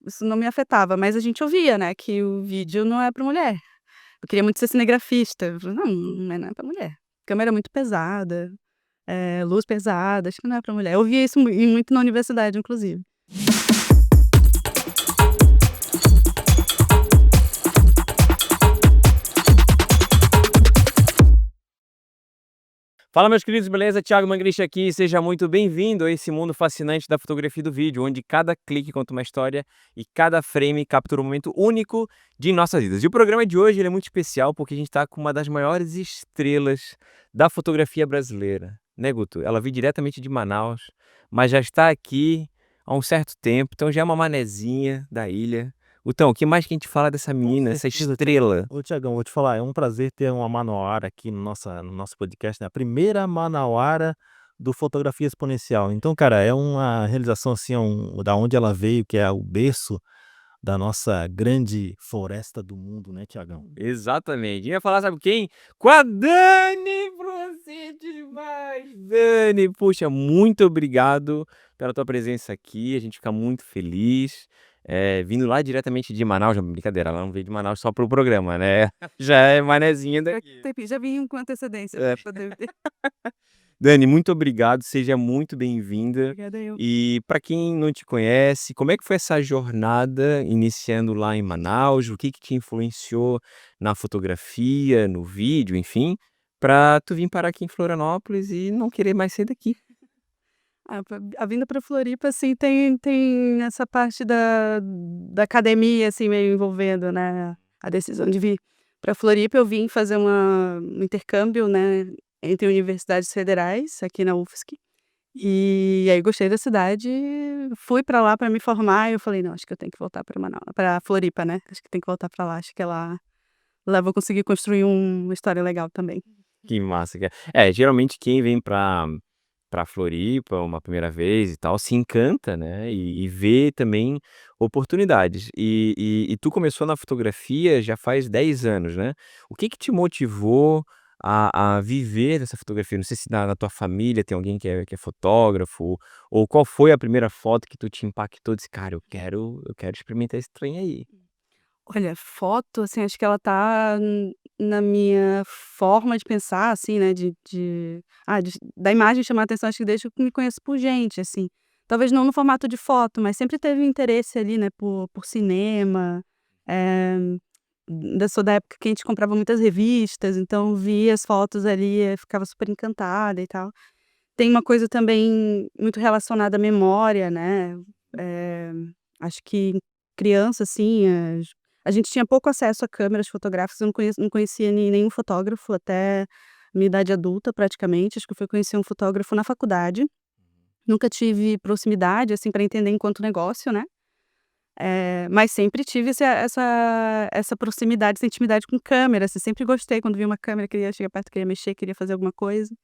isso não me afetava, mas a gente ouvia, né, que o vídeo não é para mulher. Eu queria muito ser cinegrafista, eu falei: não é para mulher. Câmera muito pesada, luz pesada, acho que não é para mulher". Eu ouvia isso muito na universidade, inclusive. Fala, meus queridos, beleza? Thiago Mangrich aqui, seja muito bem-vindo a esse mundo fascinante da fotografia e do vídeo, onde cada clique conta uma história e cada frame captura um momento único de nossas vidas. E o programa de hoje ele é muito especial porque a gente está com uma das maiores estrelas da fotografia brasileira, né, Guto? Ela veio diretamente de Manaus, mas já está aqui há um certo tempo, então já é uma manezinha da ilha. Gutão, o que mais que a gente fala dessa Com menina, essa certeza, Thiago. estrela? Ô, Tiagão, vou te falar, é um prazer ter uma manauara aqui no nosso podcast, né, a primeira manauara do Fotografia Exponencial. Então, cara, é uma realização, assim, da onde ela veio, que é o berço da nossa grande floresta do mundo, né, Tiagão? Exatamente. Ia falar, sabe quem? Com a Dani Procede demais. Dani, puxa, muito obrigado pela tua presença aqui. A gente fica muito feliz. Vindo lá diretamente de Manaus, já, brincadeira, ela não veio de Manaus só pro programa, né? Já é manezinha daqui. Já vim com antecedência É. para poder ver. Dani, muito obrigado, seja muito bem-vinda. Obrigada eu. E para quem não te conhece, como é que foi essa jornada iniciando lá em Manaus? O que que te influenciou na fotografia, no vídeo, enfim, para tu vir parar aqui em Florianópolis e não querer mais sair daqui? A vinda para Floripa, assim, tem essa parte da academia, assim, meio envolvendo, né, a decisão de vir para Floripa. Eu vim fazer um intercâmbio, né, entre universidades federais, aqui na UFSC, e aí gostei da cidade, fui para lá para me formar e eu falei: "Não, acho que eu tenho que voltar para Manaus, para Floripa, né, acho que tem que voltar para lá, acho que é lá eu vou conseguir construir uma história legal também". Que massa, cara. Geralmente quem vem pra Floripa uma primeira vez e tal, se encanta, né, e vê também oportunidades. E tu começou na fotografia já faz 10 anos, né. O que que te motivou a viver dessa fotografia? Não sei se na tua família tem alguém que é fotógrafo, ou qual foi a primeira foto que tu te impactou, disse: "Cara, eu quero experimentar esse trem aí". Olha, foto, assim, acho que ela tá na minha forma de pensar, assim, né, da imagem chamar atenção, acho que desde que eu me conheço por gente, assim. Talvez não no formato de foto, mas sempre teve um interesse ali, né, por cinema, eh, sou da época que a gente comprava muitas revistas, então via as fotos ali, ficava super encantada e tal. Tem uma coisa também muito relacionada à memória, né, eh, acho que criança, assim, a gente tinha pouco acesso a câmeras fotográficas, eu não conhecia nenhum fotógrafo até minha idade adulta praticamente, acho que eu fui conhecer um fotógrafo na faculdade, nunca tive proximidade, assim, para entender enquanto negócio, né, mas sempre tive essa proximidade, essa intimidade com câmera, assim, sempre gostei quando via uma câmera, queria chegar perto, queria mexer, queria fazer alguma coisa.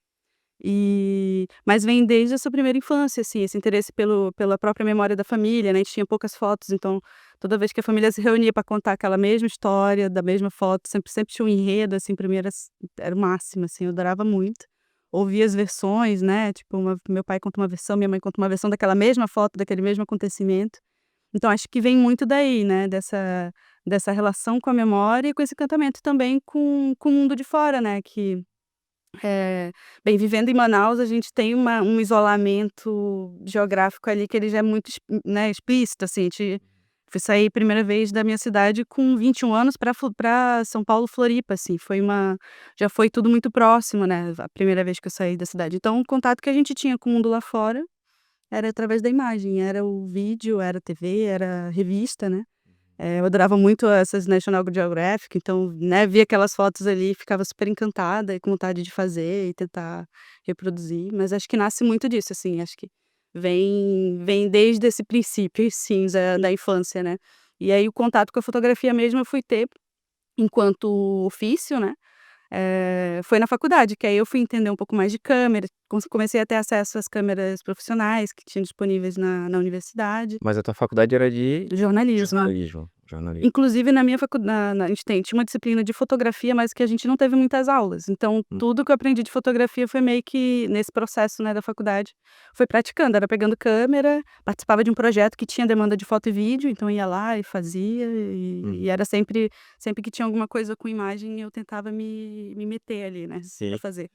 Mas vem desde essa primeira infância, assim, esse interesse pela própria memória da família, né, a gente tinha poucas fotos, então toda vez que a família se reunia para contar aquela mesma história, da mesma foto, sempre tinha um enredo, assim, pra mim era o máximo, assim, eu adorava muito. Ouvir as versões, né, tipo, meu pai conta uma versão, minha mãe conta uma versão daquela mesma foto, daquele mesmo acontecimento. Então acho que vem muito daí, né, dessa relação com a memória e com esse encantamento também com o mundo de fora, né, que bem, vivendo em Manaus, a gente tem um isolamento geográfico ali que ele já é muito né, explícito, assim, a gente fui sair primeira vez da minha cidade com 21 anos para São Paulo, Floripa, assim, já foi tudo muito próximo, né, a primeira vez que eu saí da cidade. Então o contato que a gente tinha com o mundo lá fora era através da imagem, era o vídeo, era a TV, era a revista, né. Eu adorava muito essas National Geographic, então, né, via aquelas fotos ali, ficava super encantada e com vontade de fazer e tentar reproduzir, mas acho que nasce muito disso, assim, acho que vem desde esse princípio, sim, da infância, né. E aí o contato com a fotografia mesmo eu fui ter enquanto ofício, né, foi na faculdade, que aí eu fui entender um pouco mais de câmera, comecei a ter acesso às câmeras profissionais que tinham disponíveis na universidade, Mas a tua faculdade era de jornalismo. jornalismo. Jornalismo. Inclusive na minha faculdade, a gente tinha uma disciplina de fotografia, mas que a gente não teve muitas aulas. Então, Hum. tudo que eu aprendi de fotografia foi meio que nesse processo, né, da faculdade, foi praticando. Era pegando câmera, participava de um projeto que tinha demanda de foto e vídeo, então ia lá e fazia, e era sempre que tinha alguma coisa com imagem, eu tentava me meter ali, né, pra Sim. fazer.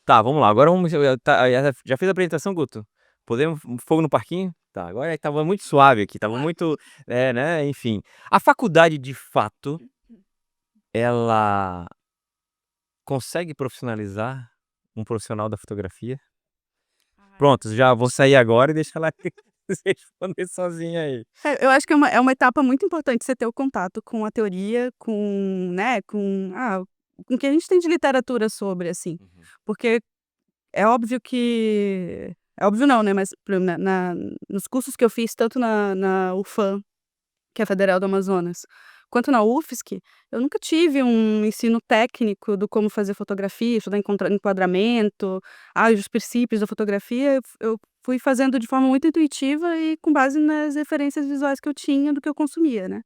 Tá, vamos lá. Agora vamos. Já fez a apresentação, Guto? Podemos. Fogo no parquinho? Tá, agora tava muito suave aqui, tava muito. É, né? Enfim. A faculdade, de fato, ela consegue profissionalizar um profissional da fotografia? Pronto, já vou sair agora e deixar ela responder sozinha aí. Eu acho que é uma etapa muito importante você ter o contato com a teoria, com, né, com o que a gente tem de literatura sobre, assim. Uhum. Porque é óbvio que é óbvio não, né, mas por exemplo, nos cursos que eu fiz tanto na UFAM, que é a Federal do Amazonas, quanto na UFSC, eu nunca tive um ensino técnico do como fazer fotografia, estudar enquadramento, os princípios da fotografia, eu fui fazendo de forma muito intuitiva e com base nas referências visuais que eu tinha do que eu consumia, né.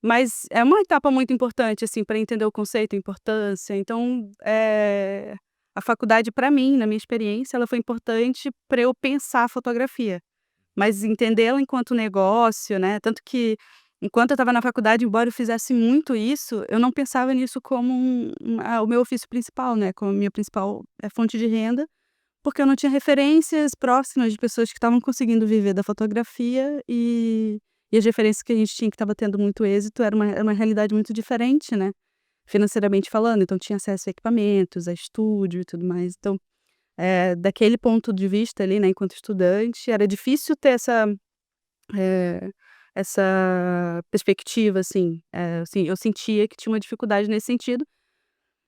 Mas é uma etapa muito importante, assim, para entender o conceito, a importância. Então, a faculdade para mim, na minha experiência, ela foi importante para eu pensar a fotografia, mas entendê-la enquanto negócio, né, tanto que enquanto eu estava na faculdade, embora eu fizesse muito isso, eu não pensava nisso como o meu ofício principal, né, como a minha principal, fonte de renda, porque eu não tinha referências próximas de pessoas que estavam conseguindo viver da fotografia e as referências que a gente tinha que estava tendo muito êxito era uma realidade muito diferente, né, financeiramente falando, então tinha acesso a equipamentos, a estúdio e tudo mais. Então, daquele ponto de vista ali, né, enquanto estudante, era difícil ter eh, essa perspectiva, assim, eu sentia que tinha uma dificuldade nesse sentido,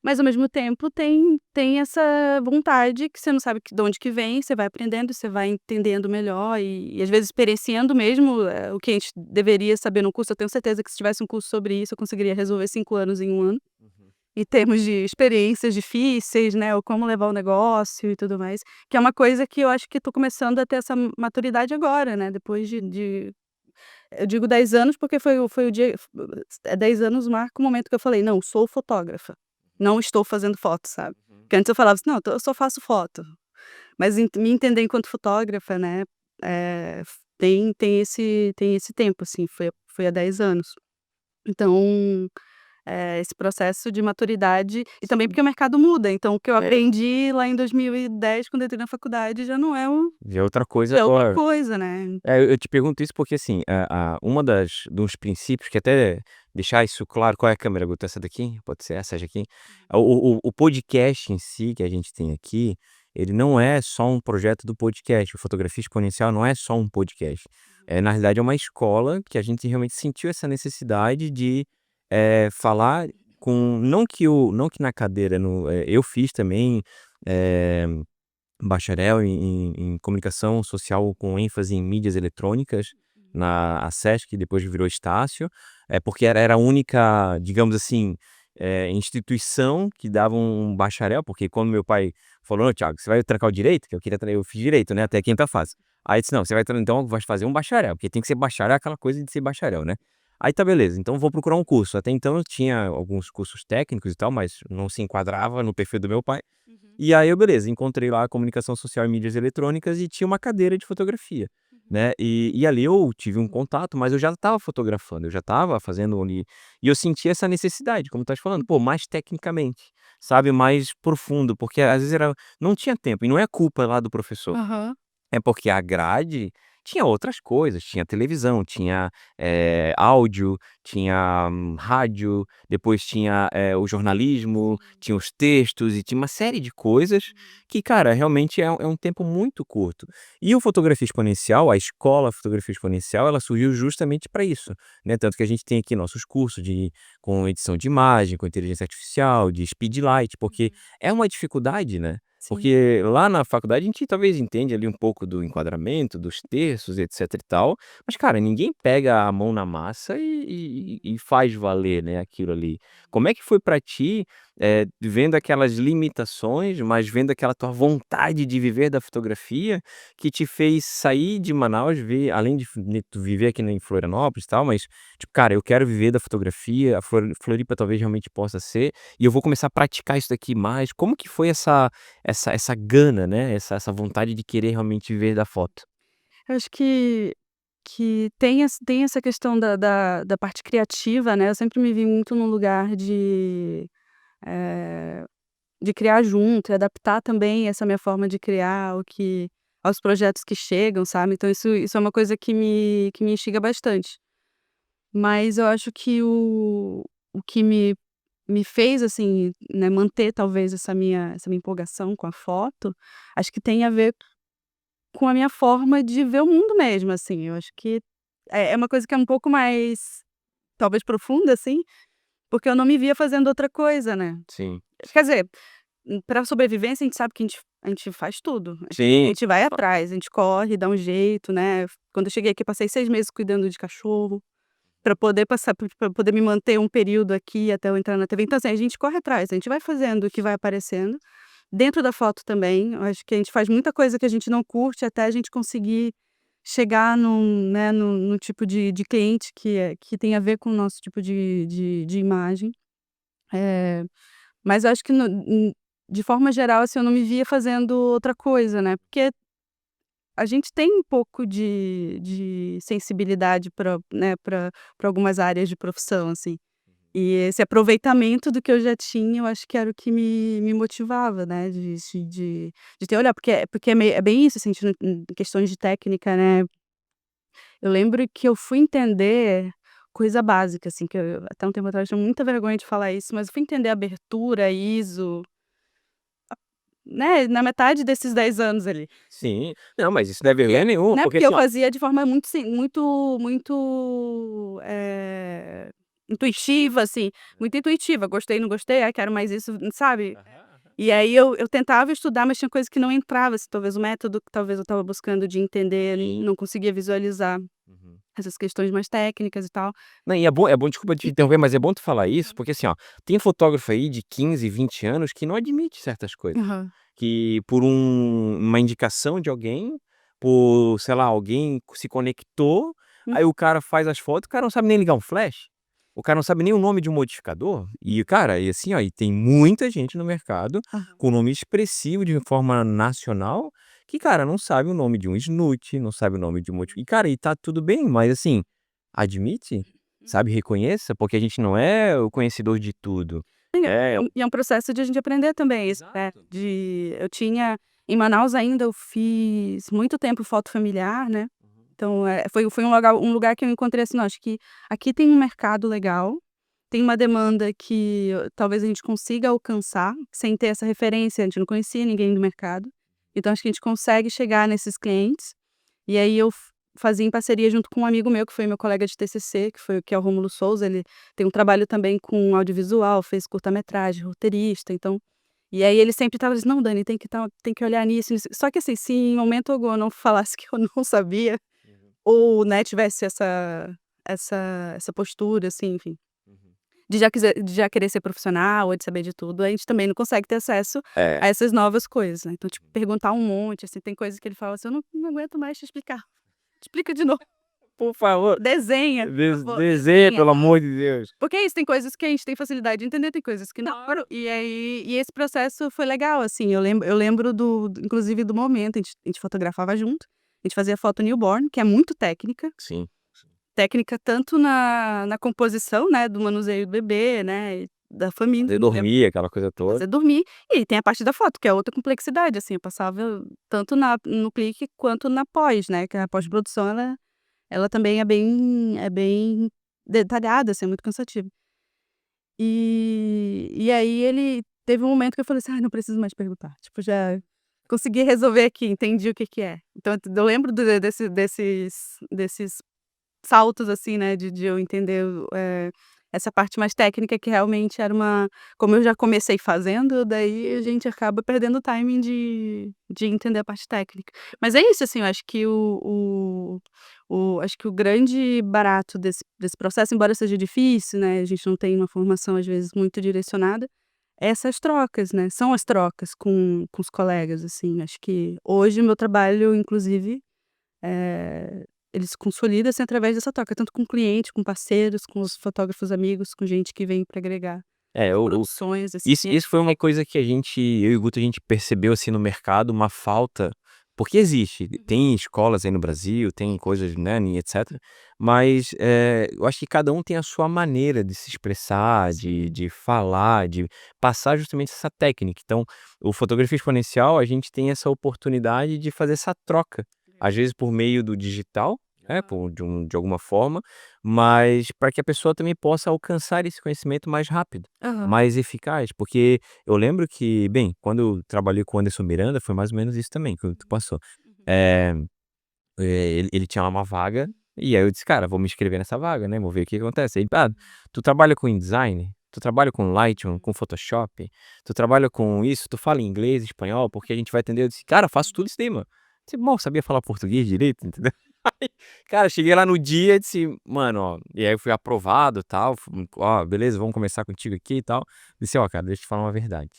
mas ao mesmo tempo tem essa vontade que você não sabe de onde que vem, você vai aprendendo, você vai entendendo melhor e às vezes experienciando mesmo, o que a gente deveria saber no curso. Eu tenho certeza que se tivesse um curso sobre isso, eu conseguiria resolver 5 anos em 1 ano, Uhum. em termos de experiências difíceis, né, ou como levar o negócio e tudo mais, que é uma coisa que eu acho que estou começando a ter essa maturidade agora, né, depois de eu digo 10 anos, porque foi o dia 10 anos marca o momento que eu falei: "Não, sou fotógrafa, não estou fazendo foto", sabe. Uhum. Porque antes eu falava assim: "Não, eu só faço foto", mas me entender enquanto fotógrafa, né, tem esse tempo, assim, foi há 10 anos. Então, esse processo de maturidade e também porque o mercado muda, então o que eu aprendi lá em 2010 quando eu entrei na faculdade já não é Já é outra coisa é outra agora. coisa, né. Eu te pergunto isso porque, assim, uma dos princípios que até deixar isso claro. Qual é a câmera, Guto? Essa daqui? Pode ser essa aqui? O podcast em si que a gente tem aqui, ele não é só um projeto do podcast. O Fotografia Exponencial não é só um podcast. Na realidade, é uma escola que a gente realmente sentiu essa necessidade de, falar com não que na cadeira, eu fiz também, eh bacharel em comunicação social com ênfase em mídias eletrônicas na ASESC, que depois virou Estácio, porque era a única, digamos assim, instituição que dava um bacharel, porque quando meu pai falou: "Não, Thiago, você vai trancar o direito?", que eu fiz direito, né, até a quinta fase. Aí disse: "Não, você vai então vai fazer um bacharel", porque tem que ser bacharel, é aquela coisa de ser bacharel, né. Aí tá beleza, então vou procurar um curso. Até então eu tinha alguns cursos técnicos e tal, mas não se enquadrava no perfil do meu pai. Uhum, E aí eu beleza, encontrei lá comunicação social e mídias eletrônicas e tinha uma cadeira de fotografia, uhum. né, e ali eu tive um contato, mas eu já estava fotografando, eu já estava fazendo ali, e eu senti essa necessidade, como tu estás falando, pô, mais tecnicamente, sabe, mais profundo, porque às vezes não tinha tempo, e não é culpa lá do professor. Aham. É porque a grade tinha outras coisas, tinha televisão, tinha, áudio, tinha rádio, depois tinha, o jornalismo, tinha os textos e tinha uma série de coisas que, cara, realmente é um tempo muito curto. E o Fotografia Exponencial, a escola Fotografia Exponencial, ela surgiu justamente para isso, né, tanto que a gente tem aqui nossos cursos com edição de imagem, com inteligência artificial, de speed light, porque Uhum. é uma dificuldade, né. Sim. Porque lá na faculdade a gente talvez entende ali um pouco do enquadramento, dos terços, etc e tal, mas cara, ninguém pega a mão na massa e faz valer, né, aquilo ali. Como é que foi pra ti, vendo aquelas limitações, mas vendo aquela tua vontade de viver da fotografia, que te fez sair de Manaus, além de tu viver aqui em Florianópolis e tal, mas tipo, cara, eu quero viver da fotografia, a Floripa talvez realmente possa ser, e eu vou começar a praticar isso daqui mais. Como que foi essa gana, né, essa vontade de querer realmente viver da foto? Eu acho que tem essa questão da parte criativa, né, eu sempre me vi muito num lugar eh, de criar junto e adaptar também essa minha forma de criar aos projetos que chegam, sabe, então isso é uma coisa que me instiga bastante. Mas eu acho que o que me fez, assim, né, manter talvez essa minha empolgação com a foto, acho que tem a ver com a minha forma de ver o mundo mesmo, assim, eu acho que é uma coisa que é um pouco mais, talvez profunda, assim, porque eu não me via fazendo outra coisa, né. Sim. Quer dizer, pra sobrevivência a gente sabe que a gente faz tudo, a Sim. gente vai atrás, a gente corre, dá um jeito, né. Quando eu cheguei aqui passei 6 meses cuidando de cachorro, pra poder me manter um período aqui até eu entrar na TV, então assim, a gente corre atrás, a gente vai fazendo o que vai aparecendo. Dentro da foto também, eu acho que a gente faz muita coisa que a gente não curte até a gente conseguir chegar num tipo de cliente que tem a ver com o nosso tipo de imagem. Eh, mas eu acho que de forma geral, assim, eu não me via fazendo outra coisa, né, porque a gente tem um pouco de sensibilidade para, né, pra algumas áreas de profissão, assim. E esse aproveitamento do que eu já tinha, eu acho que era o que me motivava, né, de ter olhar, porque é bem isso, assim, em questões de técnica, né. Eu lembro que eu fui entender coisa básica, assim, que eu até um tempo atrás tinha muita vergonha de falar isso, mas eu fui entender abertura, ISO, né, na metade desses 10 anos ali. Sim. Não, mas isso não é vergonha nenhuma, Né, porque porque eu assim, ó. fazia de forma intuitiva, assim, muito intuitiva, gostei, não gostei, quero mais isso, sabe. Aham, aham. E aí eu tentava estudar, mas tinha coisa que não entrava, assim, talvez o método que talvez eu estava buscando de entender, Sim. não conseguia visualizar Uhum. essas questões mais técnicas e tal. Não, e é bom, desculpa te interromper, mas é bom tu falar isso, porque assim, ó, tem fotógrafo aí de 15, 20 anos que não admite certas coisas. Aham. Que por uma indicação de alguém, por, sei lá, alguém se conectou, Hum. aí o cara faz as fotos, o cara não sabe nem ligar um flash, o cara não sabe nem o nome de um modificador, e cara, e assim, ó, e tem muita gente no mercado Aham. com nome expressivo de forma nacional, que, cara, não sabe o nome de um snut, não sabe o nome de um e cara, e tá tudo bem, mas assim, admite, sabe, reconheça, porque a gente não é o conhecedor de tudo. Sim, É. e é um processo de a gente aprender também isso, né, Exato. eu tinha em Manaus ainda eu fiz muito tempo foto familiar, né, Uhum. então, foi um lugar que eu encontrei assim: "Não, acho que aqui tem um mercado legal, tem uma demanda que talvez a gente consiga alcançar, sem ter essa referência, a gente não conhecia ninguém do mercado, então acho que a gente consegue chegar nesses clientes". E aí eu fazia em parceria junto com um amigo meu, que foi meu colega de TCC, que é o Rômulo Souza, ele tem um trabalho também com audiovisual, fez curta-metragem, roteirista, então e aí ele sempre estava dizendo: "Não, Dani, tem que olhar nisso, nisso". Só que assim, se em momento algum eu não falasse que eu não sabia, Uhum. ou, né, tivesse essa postura, assim, enfim, Uhum. de já querer ser profissional ou de saber de tudo, a gente também não consegue ter acesso É. a essas novas coisas, né. Então, tipo, perguntar um monte, assim, tem coisas que ele fala assim: "Eu não aguento mais te explicar". Explica de novo. Por favor, Desenha, por favor, desenhe, desenha. pelo amor de Deus. Porque é isso, tem coisas que a gente tem facilidade de entender, tem coisas que não. Claro. E esse processo foi legal, assim, eu lembro inclusive do momento, a gente fotografava junto, a gente fazia foto newborn, que é muito técnica, Sim, sim. técnica tanto na composição, né, do manuseio do bebê, né, e da família, Fazer dormir, aquela coisa toda. fazer dormir, e tem a parte da foto, que é outra complexidade, assim, eu passava tanto no clique quanto na pós, né, que a pós-produção ela também é bem detalhada, assim, é muito cansativo. E aí ele teve um momento que eu falei assim: "Ai, não preciso mais perguntar", tipo, já consegui resolver aqui, entendi o que que é. Então eu lembro desses saltos, assim, né, de eu entender essa parte mais técnica que realmente era como eu já comecei fazendo, daí a gente acaba perdendo o timing de entender a parte técnica. Mas é isso, assim, eu acho que acho que o grande barato desse processo, embora seja difícil, né, a gente não tem uma formação, às vezes, muito direcionada, essas trocas, né, são as trocas com os colegas, assim. Acho que hoje o meu trabalho, inclusive, eh, ele se consolida, assim, através dessa troca, tanto com cliente, com parceiros, com os fotógrafos amigos, com gente que vem para agregar É, o produções, assim. isso foi uma coisa que eu e o Guto, a gente percebeu, assim, no mercado, uma falta, porque existe, tem escolas aí no Brasil, tem coisas, né, e etcétera, mas, eu acho que cada um tem a sua maneira de se expressar, de falar, de passar justamente essa técnica. Então, o Fotografia Exponencial, a gente tem essa oportunidade de fazer essa troca, às vezes por meio do digital, de alguma forma, mas para que a pessoa também possa alcançar esse conhecimento mais rápido, Aham. mais eficaz, porque eu lembro que, bem, quando eu trabalhei com o Anderson Miranda, foi mais ou menos isso também que tu passou. Uhum. Eh, ele tinha lá uma vaga, e aí eu disse: "Cara, vou me inscrever nessa vaga, né, vou ver o que acontece". Ele: "Ah, tu trabalha com InDesign? Tu trabalha com Lightroom, com Photoshop? Tu trabalha com isso? Tu fala inglês, espanhol? Porque a gente vai atender". Eu disse: "Cara, faço tudo isso daí, mano". Você mal sabia falar português direito, entendeu? Aí, cara, cheguei lá no dia e disse: "Mano, ó", e aí eu fui aprovado, tal, "Ó, beleza, vamos começar contigo aqui e tal". Disse: "Ó, cara, deixa eu te falar uma verdade.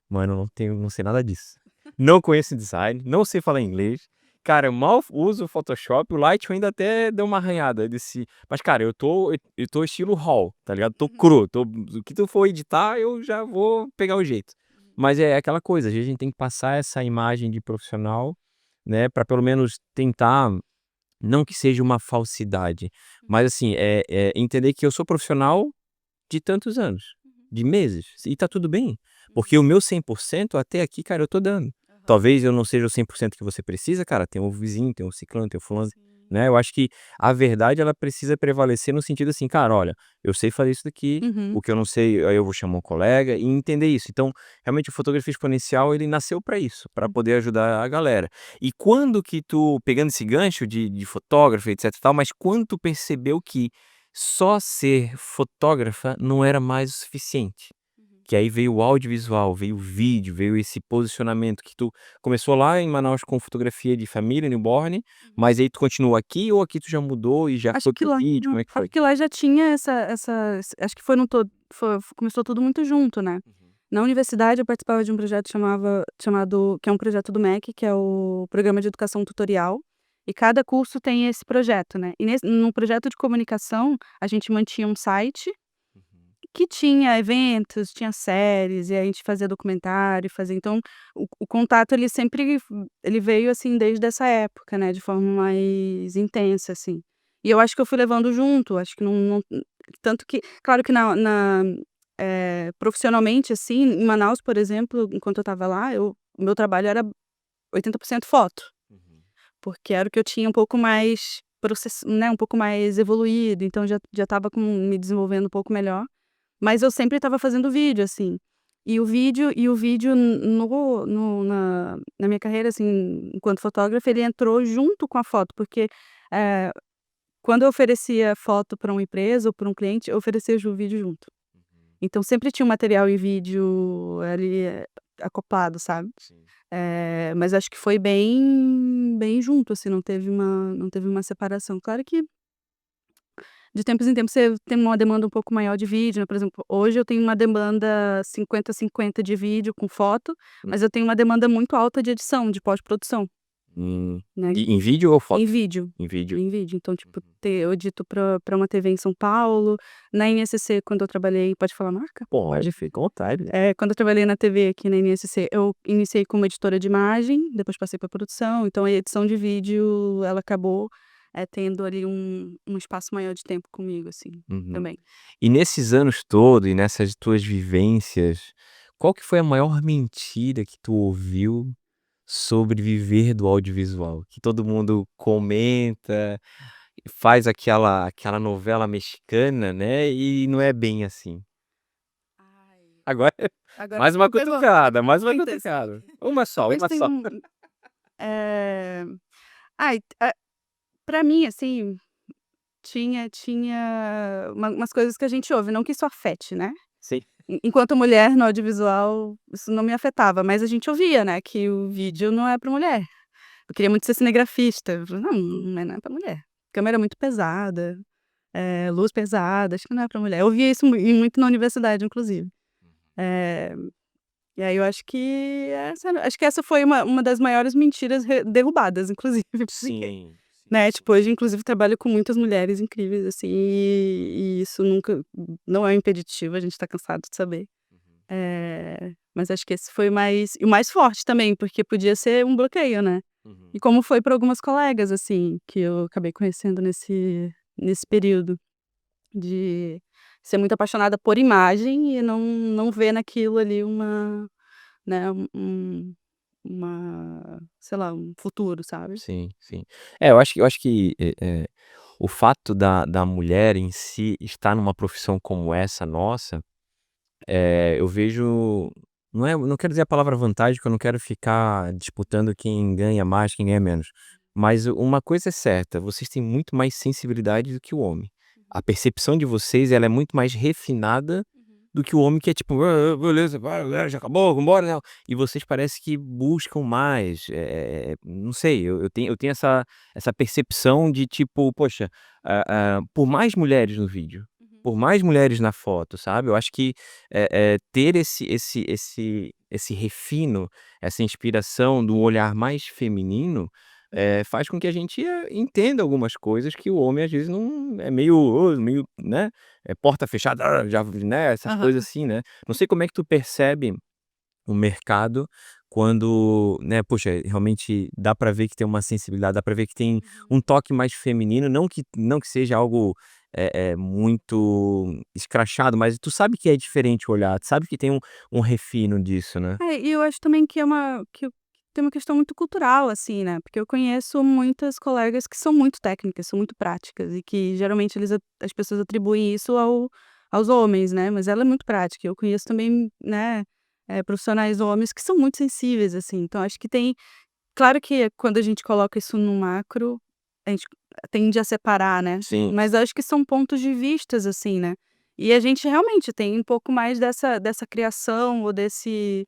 Mano, eu não sei nada disso. Não conheço design, não sei falar inglês. Cara, eu mal uso o Photoshop, o Lightroom ainda até deu uma arranhada". Eu disse: "Mas, cara, eu tô estilo raw, tá ligado? Tô cru, o que tu for editar, eu já vou pegar o jeito". Mas é aquela coisa, às vezes a gente tem que passar essa imagem de profissional, né, pra pelo menos tentar, não que seja uma falsidade, mas assim, entender que eu sou profissional de tantos anos, de meses, e tá tudo bem, porque o meu 100% até aqui, cara, eu tô dando. Aham. Talvez eu não seja o 100% que você precisa, cara, tem o vizinho, tem o ciclano, tem o fulano, Sim. né, eu acho que a verdade ela precisa prevalecer no sentido assim: "Cara, olha, eu sei fazer isso daqui, Uhum. o que eu não sei, aí eu vou chamar um colega", e entender isso. Então, realmente o Fotografia Exponencial ele nasceu pra isso, pra poder ajudar a galera. E quando que tu, pegando esse gancho de fotógrafo, etc e tal, mas quando tu percebeu que só ser fotógrafa não era mais o suficiente? Uhum. Que aí veio o audiovisual, veio o vídeo, veio esse posicionamento que tu começou lá em Manaus com fotografia de família, newborn, Uhum. mas aí tu continua aqui ou aqui tu já mudou e já Acho foi que pro lá vídeo, como é que acho foi? que lá já tinha acho que foram todo fo começou tudo muito junto, né. Uhum. Na universidade eu participava de um projeto chamado que é um projeto do MEC, que é o Programa de Educação Tutorial, e cada curso tem esse projeto, né. E no projeto de comunicação, a gente mantinha um site Uhum. que tinha eventos, tinha séries, e a gente fazia documentário, fazia então, o contato ele veio, assim, desde essa época, né, de forma mais intensa, assim. E eu acho que eu fui levando junto, acho que não tanto que claro que profissionalmente, assim, em Manaus, por exemplo, enquanto eu estava lá, o meu trabalho era 80% foto, Uhum. porque era o que eu tinha um pouco mais né, um pouco mais evoluído, então já estava me desenvolvendo um pouco melhor. Mas eu sempre estava fazendo vídeo, assim. E o vídeo na minha carreira, assim, enquanto fotógrafa, ele entrou junto com a foto, porque, eh, quando eu oferecia foto para uma empresa ou para um cliente, eu oferecia o vídeo junto. Uhum. Então sempre tinha um material em vídeo ali, acoplado, sabe. Sim. Mas acho que foi bem junto, assim, não teve uma separação. Claro que de tempos em tempos você tem uma demanda um pouco maior de vídeo, né, por exemplo, hoje eu tenho uma demanda 50-50 de vídeo com foto, Hum. mas eu tenho uma demanda muito alta de edição, de pós-produção, Hum. né, E em vídeo ou em foto? vídeo, Em vídeo. em vídeo. Então, tipo, Uhum. eu edito pra uma TV em São Paulo, na INSC quando eu trabalhei pode falar a marca? Pode, fica à vontade. Quando eu trabalhei na TV aqui na INSC, eu iniciei como editora de imagem, depois passei pra produção, então a edição de vídeo ela acabou, tendo ali um espaço maior de tempo comigo, assim, Uhum. também. E nesses anos todo e nessas tuas vivências, qual que foi a maior mentira que tu ouviu sobre viver do audiovisual? Que todo mundo comenta, faz aquela novela mexicana, né, e não é bem assim. Ai, Agora agora mais você uma me pegou. cutucada, mais uma Muitas. cutucada. Uma só, Talvez uma tenha só. eh, ai, pra mim, assim, tinha umas coisas que a gente ouve, não que isso afete, né. Sim. Enquanto mulher no audiovisual, isso não me afetava, mas a gente ouvia, né, que o vídeo não é pra mulher. Eu queria muito ser cinegrafista, eu falei: "Não é pra mulher. Câmera muito pesada, luz pesada, acho que não é pra mulher". Eu ouvia isso muito na universidade, inclusive. Eh, e aí eu acho que essa foi uma das maiores mentiras derrubadas, inclusive, porque, Sim, sim, né, sim. tipo, hoje inclusive trabalho com muitas mulheres incríveis, assim, e isso nunca não é um impeditivo, a gente tá cansado de saber. Uhum, Mas acho que esse foi o mais forte também, porque podia ser um bloqueio, né. uhum. E como foi para algumas colegas, assim, que eu acabei conhecendo nesse período, de ser muito apaixonada por imagem e não ver naquilo ali né, sei lá, um futuro, sabe. Sim, sim. Eu acho que, o fato da mulher em si estar numa profissão como essa nossa, eu vejo não quero dizer a palavra vantagem, que eu não quero ficar disputando quem ganha mais, quem ganha menos. Mas uma coisa é certa, vocês têm muito mais sensibilidade do que o homem. A percepção de vocês, ela é muito mais refinada Uhum. do que o homem que é tipo: beleza, vai, já acabou, vamos embora, né". E vocês parece que buscam mais, não sei, eu tenho essa percepção de tipo, poxa, por mais mulheres no vídeo, Uhum. por mais mulheres na foto, sabe, eu acho que, ter esse refino, essa inspiração do olhar mais feminino, faz com que a gente, entenda algumas coisas que o homem às vezes não é meio, meio, né, porta fechada, já, né, essas coisas Aham. assim, né. Não sei como é que tu percebe o mercado quando, né, poxa, realmente dá pra ver que tem uma sensibilidade, dá pra ver que tem Uhum. um toque mais feminino, não que seja algo, muito escrachado, mas tu sabe que é diferente o olhar, tu sabe que tem um refino disso, né. E eu acho também que tem uma questão muito cultural, assim, né, porque eu conheço muitas colegas que são muito técnicas, são muito práticas e que geralmente as pessoas atribuem isso aos homens, né, mas ela é muito prática. Eu conheço também, né, profissionais homens que são muito sensíveis, assim, então acho que tem claro que quando a gente coloca isso no macro, a gente tende a separar, né, Sim. mas acho que são pontos de vistas, assim, né. E a gente realmente tem um pouco mais dessa criação ou desse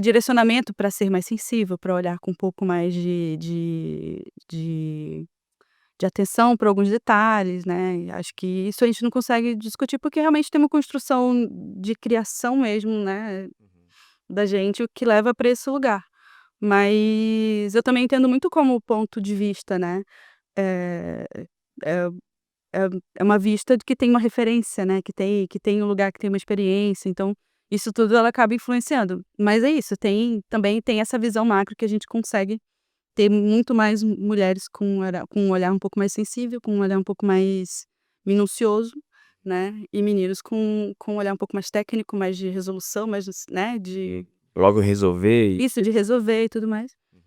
direcionamento para ser mais sensível, para olhar com um pouco mais de atenção para alguns detalhes, né, e acho que isso a gente não consegue discutir, porque realmente tem uma construção de criação mesmo, né, Uhum. da gente, o que leva para esse lugar. Mas eu também entendo muito como ponto de vista, né, eh eh é uma vista de que tem uma referência, né, que tem um lugar que tem uma experiência, então isso tudo ela acaba influenciando. Mas é isso, também tem essa visão macro que a gente consegue ter muito mais mulheres com um olhar um pouco mais sensível, com um olhar um pouco mais minucioso, né, e meninos com um olhar um pouco mais técnico, mais de resolução, mais, né, Uhum. de Logo resolver e isso, de resolver e tudo mais. uhum.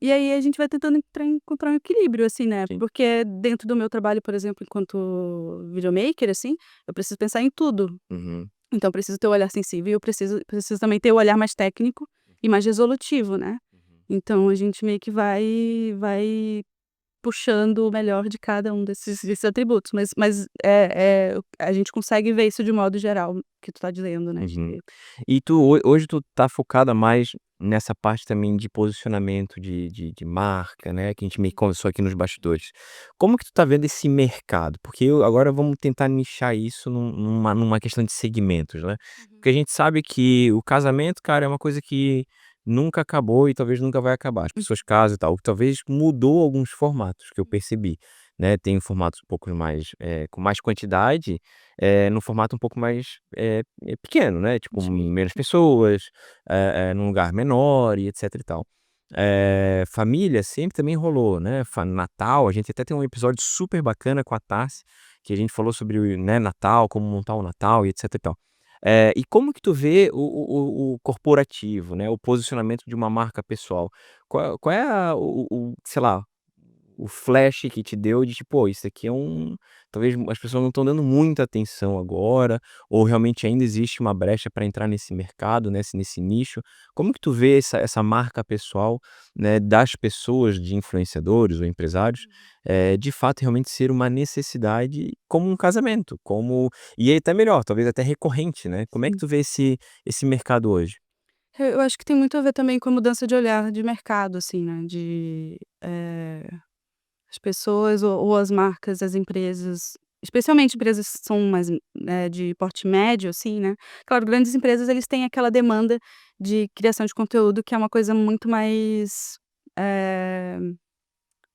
E aí a gente vai tentando encontrar um equilíbrio, assim, né, Sim. porque dentro do meu trabalho, por exemplo, enquanto videomaker, assim, eu preciso pensar em tudo. Uhum. Então eu preciso ter o olhar sensível e eu preciso também ter o olhar mais técnico e mais resolutivo, né. Uhum. Então a gente meio que vai puxando o melhor de cada um desses atributos, mas, a gente consegue ver isso de modo geral, que tu tá dizendo, né, Uhum. de E tu hoje tu tá focada mais nessa parte também de posicionamento de marca, né, que a gente meio que conversou aqui nos bastidores. Como que tu tá vendo esse mercado? Porque agora vamos tentar nichar isso numa questão de segmentos, né. Uhum. Porque a gente sabe que o casamento, cara, é uma coisa que nunca acabou e talvez nunca vai acabar. As pessoas casam e tal, talvez mudou alguns formatos que eu percebi, né, tem formatos um pouco mais, com mais quantidade, num formato um pouco mais, pequeno, né, tipo Sim. menos pessoas, num lugar menor e etc e tal. Família sempre também rolou, né, Natal, a gente até tem um episódio super bacana com a Tassi, que a gente falou sobre o, né, Natal, como montar o Natal e etc e tal. E como que tu vê o corporativo, né, o posicionamento de uma marca pessoal? Qual é sei lá, o flash que te deu de tipo: "Pô, isso aqui é talvez as pessoas não estão dando muita atenção agora, ou realmente ainda existe uma brecha para entrar nesse mercado, nesse nicho". Como que tu vê essa marca pessoal, né, das pessoas, de influenciadores ou empresários, de fato realmente ser uma necessidade como um casamento, como e aí até melhor, talvez até recorrente, né. Como é que Sim. tu vê esse mercado hoje? Eu acho que tem muito a ver também com a mudança de olhar de mercado, assim, né, as pessoas ou as marcas, as empresas, especialmente empresas que são mais, de porte médio, assim, né. Claro, grandes empresas eles têm aquela demanda de criação de conteúdo que é uma coisa muito mais, eh,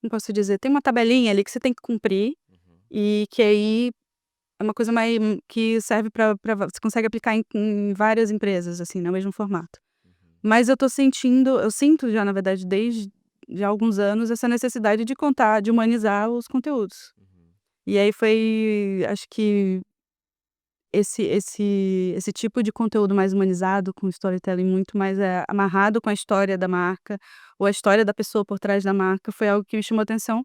como posso dizer? Tem uma tabelinha ali que você tem que cumprir, Uhum, e que aí é uma coisa mais que serve para você consegue aplicar em várias empresas, assim, no mesmo formato. uhum, Mas eu sinto já, na verdade, desde já alguns anos, essa necessidade de contar, de humanizar os conteúdos. uhum, E aí foi, acho que esse tipo de conteúdo mais humanizado, com storytelling muito mais, amarrado com a história da marca, ou a história da pessoa por trás da marca, foi algo que me chamou atenção,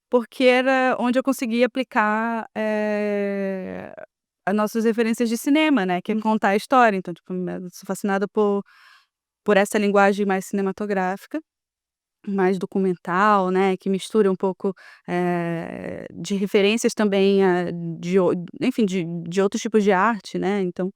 porque era onde eu conseguia aplicar, as nossas referências de cinema, né, que é contar a história. Então, tipo, eu sou fascinada por essa linguagem mais cinematográfica, mais documental, né, que mistura um pouco, de referências também, de o enfim, de outros tipos de arte, né. Então,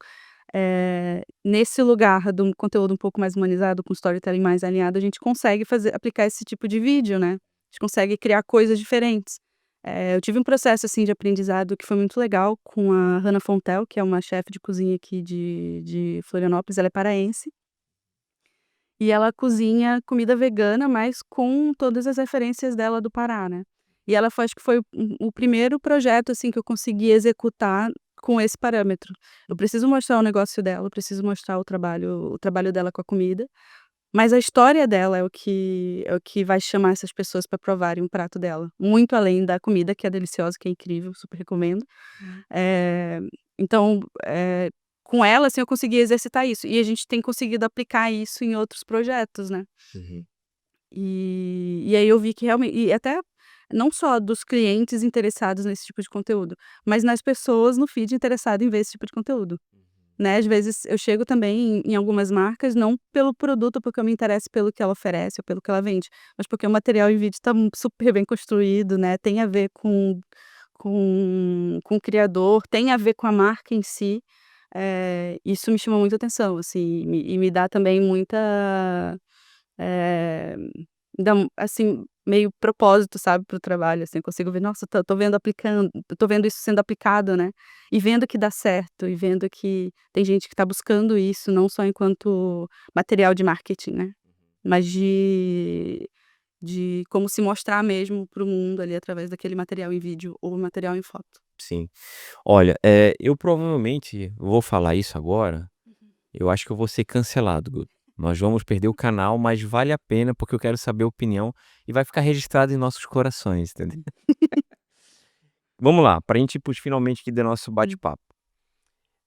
nesse lugar do conteúdo um pouco mais humanizado, com storytelling mais alinhado, a gente consegue aplicar esse tipo de vídeo, né. A gente consegue criar coisas diferentes. Eu tive um processo, assim, de aprendizado que foi muito legal com a Hannah Fontel, que é uma chefe de cozinha aqui de Florianópolis. Ela é paraense, e ela cozinha comida vegana, mas com todas as referências dela do Pará, né. E ela foi, acho que foi o primeiro projeto, assim, que eu consegui executar com esse parâmetro. Eu preciso mostrar o negócio dela, eu preciso mostrar o trabalho dela com a comida, mas a história dela é o que vai chamar essas pessoas para provarem um prato dela, muito além da comida, que é deliciosa, que é incrível, super recomendo. Eh, então, com ela, assim, eu consegui exercitar isso, e a gente tem conseguido aplicar isso em outros projetos, né. uhum. E aí eu vi que realmente, e até não só dos clientes interessados nesse tipo de conteúdo, mas nas pessoas no feed interessado em ver esse tipo de conteúdo, né. Às vezes eu chego também em algumas marcas não pelo produto, porque eu me interesso pelo que ela oferece ou pelo que ela vende, mas porque o material em vídeo está super bem construído, né, tem a ver com o criador, tem a ver com a marca em si. Isso me chama muita atenção, assim, e me dá também muita, eh, dá assim, meio propósito, sabe, para o trabalho, assim, eu consigo ver: "Nossa, tô vendo aplicando, tô vendo isso sendo aplicado, né, e vendo que dá certo, e vendo que tem gente que tá buscando isso, não só enquanto material de marketing, né, mas de como se mostrar mesmo para o mundo ali através daquele material em vídeo ou material em foto." Sim. Olha, eu provavelmente vou falar isso agora, eu acho que eu vou ser cancelado, Guto. Nós vamos perder o canal, mas vale a pena, porque eu quero saber a opinião e vai ficar registrado em nossos corações, entendeu? Vamos lá, pra gente ir para os finalmente aqui do nosso Hum. bate-papo.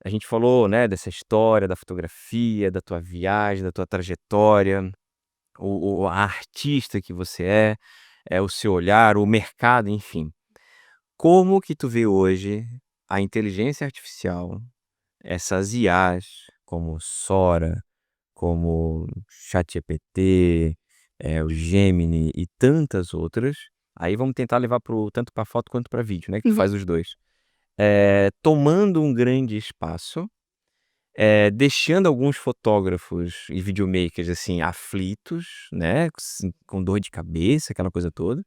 A gente falou, né, dessa história da fotografia, da tua viagem, da tua trajetória, a artista que você é o seu olhar, o mercado, enfim. Como que tu vê hoje a inteligência artificial, essas IAs como Sora, como ChatGPT, o Gemini e tantas outras, aí vamos tentar levar tanto para foto quanto para vídeo, né, que tu Uhum. faz os 2, tomando um grande espaço, deixando alguns fotógrafos e videomakers, assim, aflitos, né, com dor de cabeça, aquela coisa toda.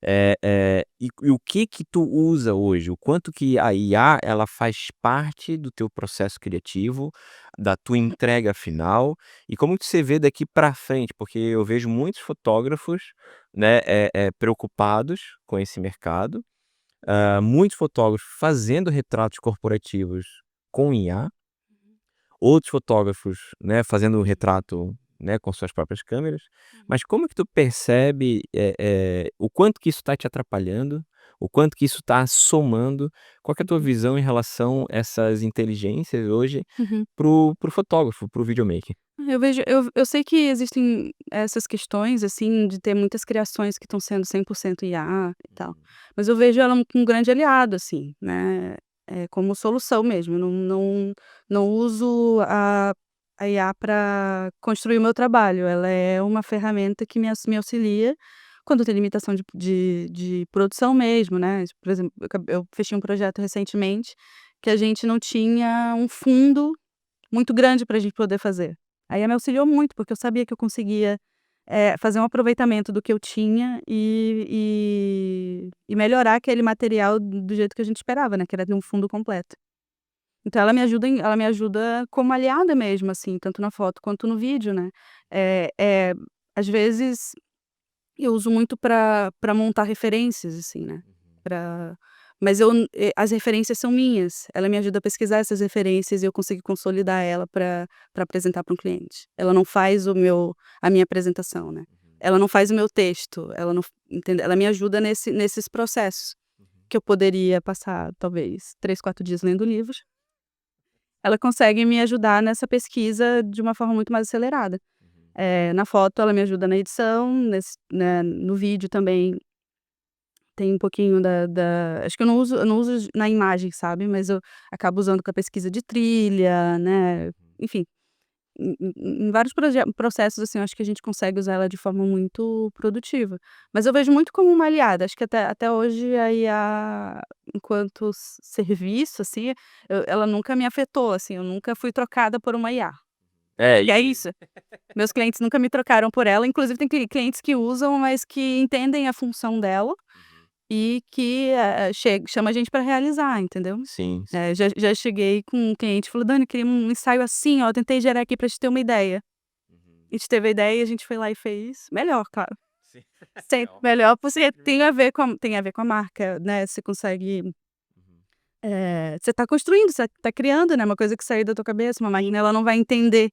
E o que que tu usa hoje? O quanto que a IA, ela faz parte do teu processo criativo, da tua entrega final, e como que você vê daqui pra frente? Porque eu vejo muitos fotógrafos, né, preocupados com esse mercado, muitos fotógrafos fazendo retratos corporativos com IA, outros fotógrafos, né, fazendo o retrato, né, com suas próprias câmeras, mas como que tu percebe, o quanto que isso está te atrapalhando, o quanto que isso está somando? Qual que é a tua Uhum. visão em relação a essas inteligências hoje Uhum. pro fotógrafo, pro videomaker? Eu sei que existem essas questões, assim, de ter muitas criações que estão sendo 100% IA e tal, mas eu vejo ela como um grande aliado, assim, né, como solução mesmo. Eu não uso a IA para construir o meu trabalho, ela é uma ferramenta que me auxilia quando tem limitação de produção mesmo, né. Por exemplo, eu fechei um projeto recentemente que a gente não tinha um fundo muito grande para a gente poder fazer. Aí ela me auxiliou muito, porque eu sabia que eu conseguia, fazer um aproveitamento do que eu tinha e melhorar aquele material do jeito que a gente esperava, né, que era ter um fundo completo. Então ela me ajuda como aliada mesmo, assim, tanto na foto quanto no vídeo, né. Às vezes eu uso muito para montar referências, assim, né, pra mas as referências são minhas, ela me ajuda a pesquisar essas referências e eu consigo consolidar ela para apresentar para um cliente. Ela não faz a minha apresentação, né. Ela não faz o meu texto, ela não ela me ajuda nesses processos, que eu poderia passar talvez 3, 4 dias lendo livros, ela consegue me ajudar nessa pesquisa de uma forma muito mais acelerada. Na foto ela me ajuda na edição, né, no vídeo também tem um pouquinho acho que eu não uso na imagem, sabe, mas eu acabo usando com a pesquisa de trilha, né, enfim, em vários processos, assim, eu acho que a gente consegue usar ela de forma muito produtiva. Mas eu vejo muito como uma aliada, acho que até hoje a IA, enquanto serviço, assim, ela nunca me afetou, assim, eu nunca fui trocada por uma IA. É, E é isso. Meus clientes nunca me trocaram por ela, inclusive tem clientes que usam, mas que entendem a função dela e que, chama a gente para realizar, entendeu. sim, sim. Já cheguei com um cliente e falou: "Dani, eu queria um ensaio assim, ó, eu tentei gerar aqui pra gente ter uma ideia". A gente teve a ideia e a gente foi lá e fez melhor, claro. Sim. Sempre Legal. melhor, porque tem a ver com a marca, né, você consegue, você tá construindo, você tá criando, né, uma coisa que saiu da tua cabeça, uma máquina ela não vai entender.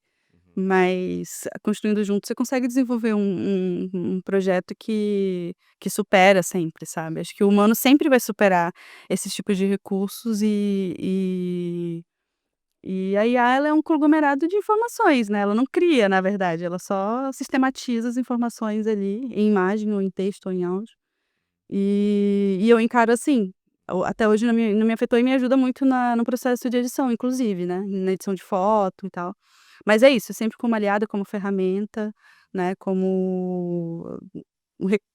Mas construindo junto você consegue desenvolver um projeto que supera sempre, sabe. Acho que o humano sempre vai superar esses tipos de recursos e a IA ela é um conglomerado de informações, né, ela não cria na verdade, ela só sistematiza as informações ali, em imagem ou em texto ou em áudio. E eu encaro assim, até hoje não me afetou e me ajuda muito no processo de edição inclusive, né, na edição de foto e tal. Mas é isso, sempre como aliada, como ferramenta, né, como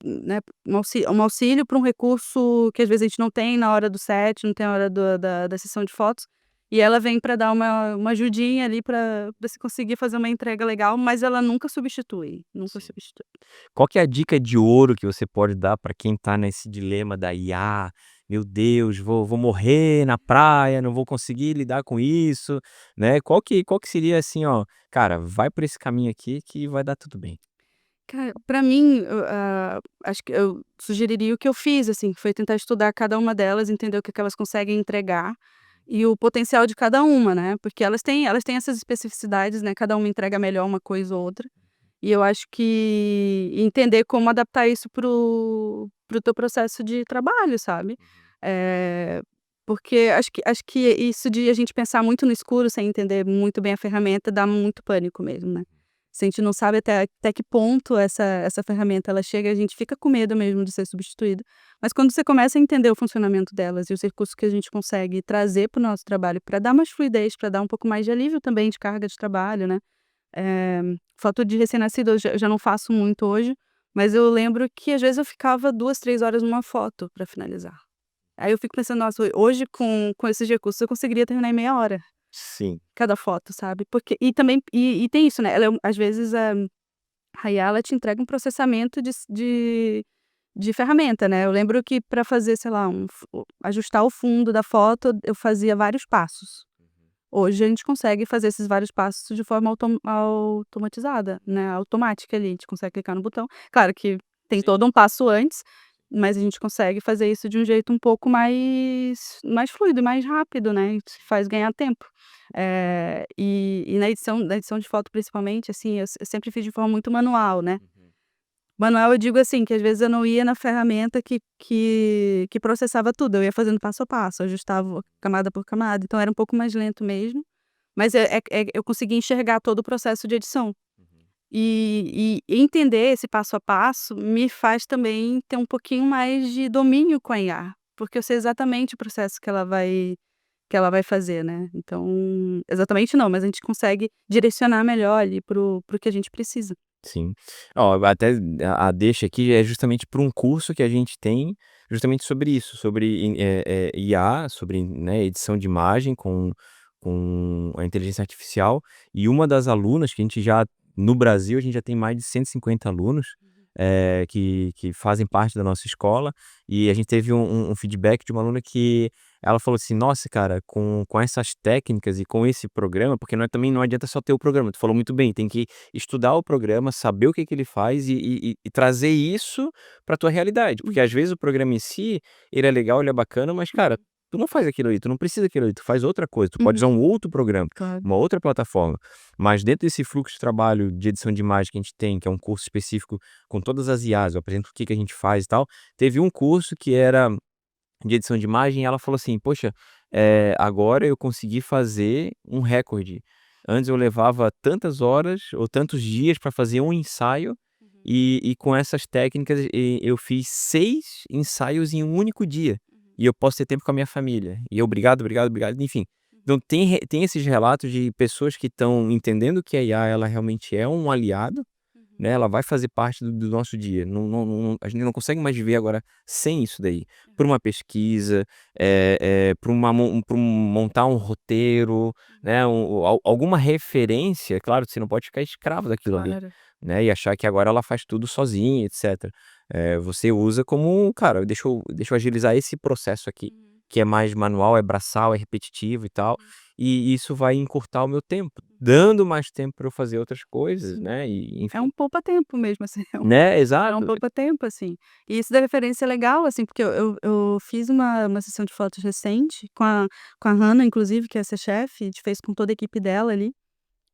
né, um auxílio para um recurso que às vezes a gente não tem na hora do set, não tem na hora da sessão de fotos, e ela vem para dar uma ajudinha ali para se conseguir fazer uma entrega legal, mas ela nunca substitui, nunca Sim. substitui. Qual que é a dica de ouro que você pode dar para quem tá nesse dilema da IA? "Meu Deus, vou morrer na praia, não vou conseguir lidar com isso", né. Qual que seria assim, ó: "Cara, vai por esse caminho aqui que vai dar tudo bem"? Cara, pra mim, acho que eu sugeriria o que eu fiz, assim, que foi tentar estudar cada uma delas, entender o que elas conseguem entregar e o potencial de cada uma, né, porque elas têm essas especificidades, né, cada uma entrega melhor uma coisa ou outra, e eu acho que entender como adaptar isso pro teu processo de trabalho, sabe. Eh, Porque acho que isso de a gente pensar muito no escuro sem entender muito bem a ferramenta dá muito pânico mesmo, né. Se a gente não sabe até que ponto essa ferramenta ela chega, a gente fica com medo mesmo de ser substituído. Mas quando você começa a entender o funcionamento delas e os recursos que a gente consegue trazer para o nosso trabalho, para dar mais fluidez, para dar um pouco mais de alívio também de carga de trabalho, né. Eh, Foto de recém-nascido eu já não faço muito hoje, mas eu lembro que às vezes eu ficava 2, 3 horas numa foto para finalizar. Aí eu fico pensando: "Nossa, hoje com esses recursos eu conseguiria terminar em meia hora, Sim. cada foto", sabe. Porque e também tem isso, né, ela às vezes, a IA ela te entrega um processamento de ferramenta, né. Eu lembro que para fazer, sei lá, ajustar o fundo da foto, eu fazia vários passos. Hoje a gente consegue fazer esses vários passos de forma automatizada, né, automática ali, a gente consegue clicar no botão. Claro que tem Sim. todo um passo antes, mas a gente consegue fazer isso de um jeito um pouco mais fluido e mais rápido, né, isso faz ganhar tempo. E na edição de foto principalmente, assim, eu sempre fiz de forma muito manual, né. Manual eu digo assim, que às vezes eu não ia na ferramenta que processava tudo, eu ia fazendo passo a passo, ajustava camada por camada, então era um pouco mais lento mesmo, mas eu conseguia enxergar todo o processo de edição. E entender esse passo a passo me faz também ter um pouquinho mais de domínio com a IA, porque eu sei exatamente o processo que ela vai fazer, né. Então exatamente não, mas a gente consegue direcionar melhor ali para o que a gente precisa. Sim. Ó, até a deixa aqui é justamente para um curso que a gente tem, justamente sobre isso, sobre IA, sobre, né, edição de imagem com a inteligência artificial, e uma das alunas que a gente já no Brasil a gente já tem mais de 150 alunos, que fazem parte da nossa escola, e a gente teve um feedback de uma aluna que ela falou assim: "Nossa, cara, com essas técnicas e com esse programa", porque também não adianta só ter o programa, tu falou muito bem, tem que estudar o programa, saber o que que ele faz e trazer isso pra tua realidade, porque às vezes o programa em si, ele é legal, ele é bacana, mas cara, tu não faz aquilo ali, tu não precisa daquilo ali, tu faz outra coisa, tu pode usar um Uhum. outro programa, Claro. uma outra plataforma. Mas dentro desse fluxo de trabalho de edição de imagem que a gente tem, que é um curso específico com todas as IAs, eu apresento o que que a gente faz e tal, teve um curso que era de edição de imagem e ela falou assim: "Poxa, agora eu consegui fazer um recorde. Antes eu levava tantas horas ou tantos dias para fazer um ensaio, Uhum. e com essas técnicas eu fiz 6 ensaios em um único dia, Uhum. e eu posso ter tempo com a minha família". E eu: "Obrigado, obrigado, obrigado", enfim. Então tem esses relatos de pessoas que estão entendendo que a IA ela realmente é um aliado, Uhum. né, ela vai fazer parte do nosso dia. A gente não consegue mais viver agora sem isso daí. Por uma pesquisa, pra montar um roteiro, Uhum. né, alguma referência, claro, você não pode ficar escravo daquilo ali, Claro. né, e achar que agora ela faz tudo sozinha, etcétera. Você usa como: "Cara, deixa eu agilizar esse processo aqui, Uhum. que é mais manual, é braçal, é repetitivo e tal, Uhum. e isso vai encurtar o meu tempo, Uhum. dando mais tempo para eu fazer outras coisas", Sim. né, e É enfim. um poupa-tempo mesmo, assim, Né, é um exato. poupa-tempo, assim. E isso da referência é legal, assim, porque eu fiz uma sessão de fotos recente com a Hannah, inclusive, que é essa chefe, a gente fez com toda a equipe dela ali,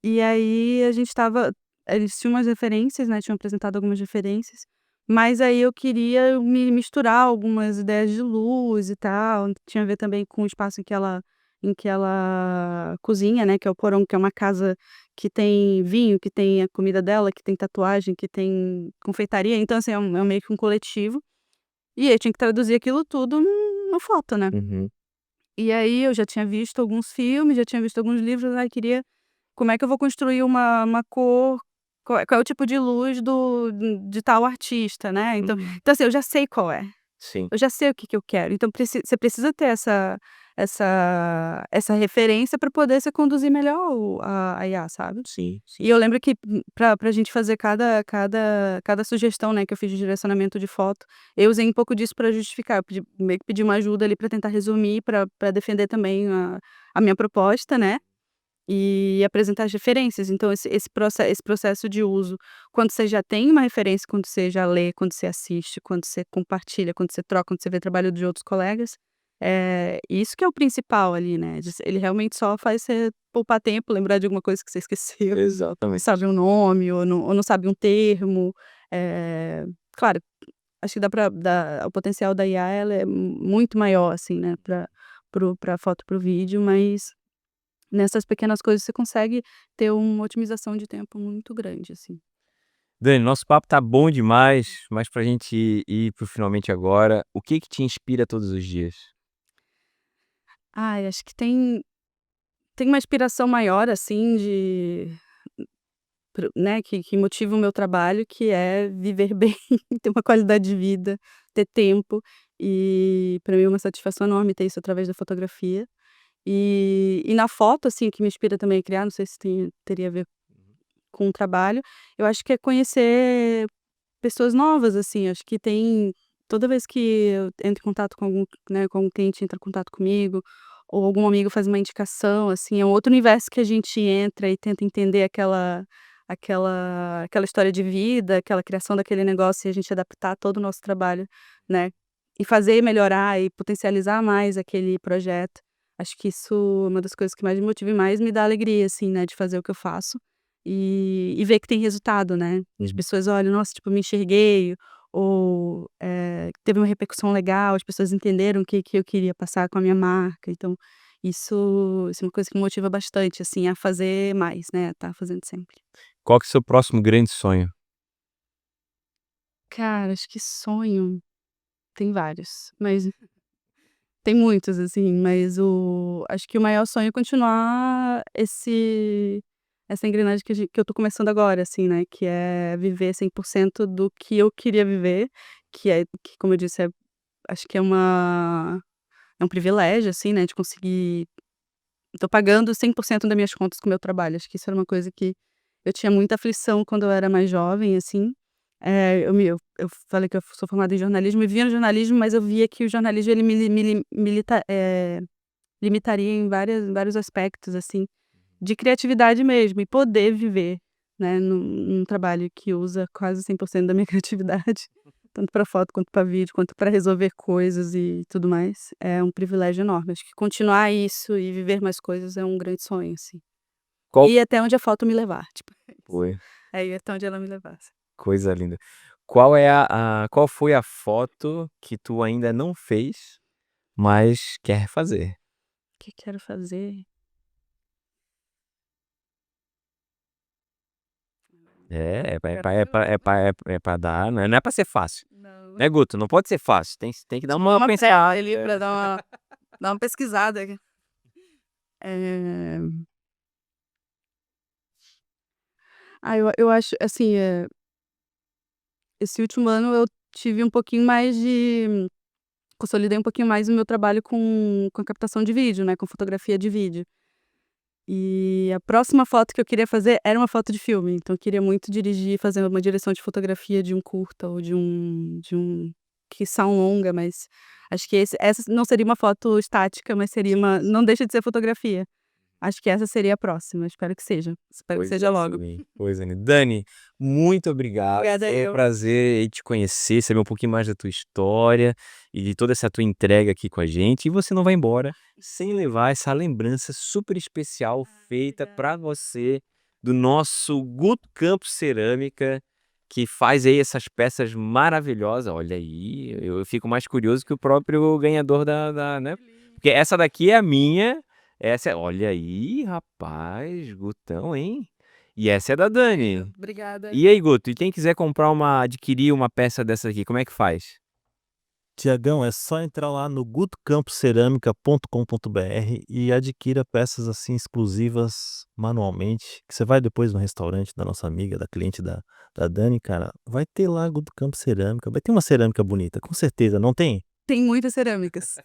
e aí a gente estava eles tinham umas referências, né, tinham apresentado algumas referências, mas aí eu queria misturar algumas ideias de luz e tal, tinha a ver também com o espaço em que ela cozinha, né, que é o porão, que é uma casa que tem vinho, que tem a comida dela, que tem tatuagem, que tem confeitaria, então assim, é meio que um coletivo, e aí eu tinha que traduzir aquilo tudo numa foto, né. Uhum. E aí eu já tinha visto alguns filmes, já tinha visto alguns livros, aí queria como é que eu vou construir uma cor, qual é o tipo de luz de tal artista, né, Uhum. então assim, eu já sei qual é. Sim. Eu já sei o que que eu quero, então você precisa ter essa referência para poder você conduzir melhor a IA, sabe. Sim, sim. E eu lembro que pra gente fazer cada sugestão, né, que eu fiz de direcionamento de foto, eu usei um pouco disso para justificar, eu meio que pedi uma ajuda ali para tentar resumir, para defender também a minha proposta, né. E apresentar as referências, então esse processo de uso, quando você já tem uma referência, quando você já lê, quando você assiste, quando você compartilha, quando você troca, quando você vê trabalho de outros colegas, isso que é o principal ali, né, ele realmente só faz você poupar tempo, lembrar de alguma coisa que você esqueceu, não Exatamente. sabe um nome ou não sabe um termo, claro, acho que dá pra dar o potencial da IA ela é muito maior, assim, né, pra foto, para o vídeo, mas nessas pequenas coisas você consegue ter uma otimização de tempo muito grande, assim. Dani, nosso papo tá bom demais, mas pra gente ir para o finalmente agora, o que que te inspira todos os dias? Ai, acho que tem uma inspiração maior, assim, né, que motiva o meu trabalho, que é viver bem, ter uma qualidade de vida, ter tempo, e para mim é uma satisfação enorme ter isso através da fotografia. E na foto, assim, o que me inspira também a criar, não sei se teria a ver com o trabalho, eu acho que é conhecer pessoas novas, assim, acho que tem toda vez que eu entro em contato com algum, né, com algum cliente entra em contato comigo, ou algum amigo faz uma indicação, assim, é um outro universo que a gente entra e tenta entender aquela história de vida, aquela criação daquele negócio e a gente adaptar todo o nosso trabalho, né, e fazer melhorar e potencializar mais aquele projeto. Acho que isso é uma das coisas que mais me motiva e mais me dá alegria, assim, né, de fazer o que eu faço, e ver que tem resultado, né. As Uhum. pessoas olham: "Nossa, tipo, me enxerguei", ou, teve uma repercussão legal, as pessoas entenderam o que que eu queria passar com a minha marca, então isso é uma coisa que me motiva bastante, assim, a fazer mais, né, a estar fazendo sempre. Qual que é o seu próximo grande sonho? Cara, acho que sonho tem vários, mas tem muitos, assim, mas o acho que o maior sonho é continuar essa engrenagem que eu tô começando agora, assim, né, que é viver 100% do que eu queria viver, que como eu disse, acho que é um privilégio, assim, né, de conseguir tô pagando 100% das minhas contas com o meu trabalho, acho que isso era uma coisa que Eu tinha muita aflição quando eu era mais jovem, assim. Eu falei que eu sou formada em jornalismo e via no jornalismo, mas eu via que o jornalismo ele limitaria em vários aspectos, assim, de criatividade mesmo, e poder viver, né, num trabalho que usa quase 100% da minha criatividade, tanto para foto, quanto para vídeo, quanto para resolver coisas e tudo mais, é um privilégio enorme. Acho que continuar isso e viver mais coisas é um grande sonho, assim. Qual E até onde a foto me levar, tipo, é isso. foi? É ir até onde ela me levasse. Coisa linda. Qual foi a foto que tu ainda não fez, mas quer fazer? O que quero fazer? É pra dar, não é pra ser fácil, Não. né, Guto? Não pode ser fácil, tem que dar Tipo, uma uma pensada. ali pra dar uma pesquisada. Eh, eu acho, assim, esse último ano eu tive um pouquinho mais de consolidei um pouquinho mais o meu trabalho com a captação de vídeo, né, com fotografia de vídeo. E a próxima foto que eu queria fazer era uma foto de filme, então eu queria muito dirigir, fazer uma direção de fotografia de um curta ou de um quiçá um longa, mas acho que essa não seria uma foto estática, mas seria não deixa de ser fotografia. Acho que essa seria a próxima, espero que seja logo. Coisa linda. Dani, muito obrigado. Obrigada Foi um eu. prazer te conhecer, saber um pouquinho mais da tua história e de toda essa tua entrega aqui com a gente. E você não vai embora sem levar essa lembrança super especial feita para Obrigada. você do nosso Guto Campos Cerâmica, que faz aí essas peças maravilhosas. Olha aí, eu fico mais curioso que o próprio ganhador né? Que lindo. Porque essa daqui é a minha. Olha aí, rapaz, Gutão, hein? E essa é da Dani. Obrigada. E aí, Guto, e quem quiser adquirir uma peça dessa aqui, como é que faz? Tiagão, é só entrar lá no gutocamposceramica.com.br e adquira peças assim exclusivas manualmente, que você vai depois no restaurante da nossa amiga, da cliente da Dani, cara, vai ter lá Guto Campos Cerâmica, vai ter uma cerâmica bonita, com certeza, não tem? Tem muitas cerâmicas.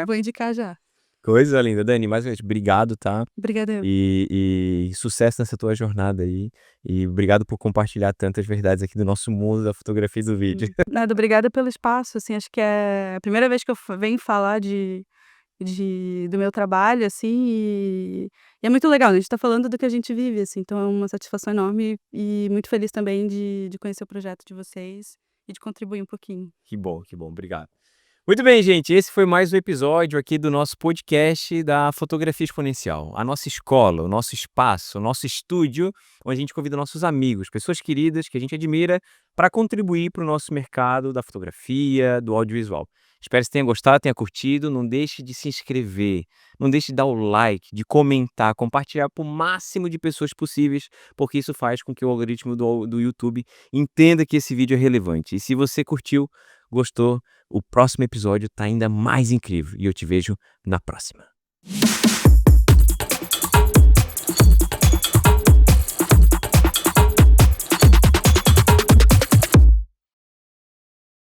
Vou indicar já. Coisa linda, Dani, mais uma vez, obrigado, tá? Obrigada eu. E sucesso nessa tua jornada aí. E obrigado por compartilhar tantas verdades aqui do nosso mundo da fotografia e do vídeo. Nada, obrigada pelo espaço, assim, acho que é a primeira vez que eu venho falar do meu trabalho, assim, e é muito legal, né, a gente tá falando do que a gente vive, assim, então é uma satisfação enorme e muito feliz também de conhecer o projeto de vocês e de contribuir um pouquinho. Que bom, obrigado. Muito bem, gente, esse foi mais um episódio aqui do nosso podcast da Fotografia Exponencial. A nossa escola, o nosso espaço, o nosso estúdio, onde a gente convida nossos amigos, pessoas queridas que a gente admira, para contribuir para o nosso mercado da fotografia, do audiovisual. Espero que você tenha gostado, tenha curtido. Não deixe de se inscrever, não deixe de dar o like, de comentar, compartilhar para o máximo de pessoas possíveis, porque isso faz com que o algoritmo do YouTube entenda que esse vídeo é relevante. E se você curtiu, gostou, o próximo episódio tá ainda mais incrível e eu te vejo na próxima.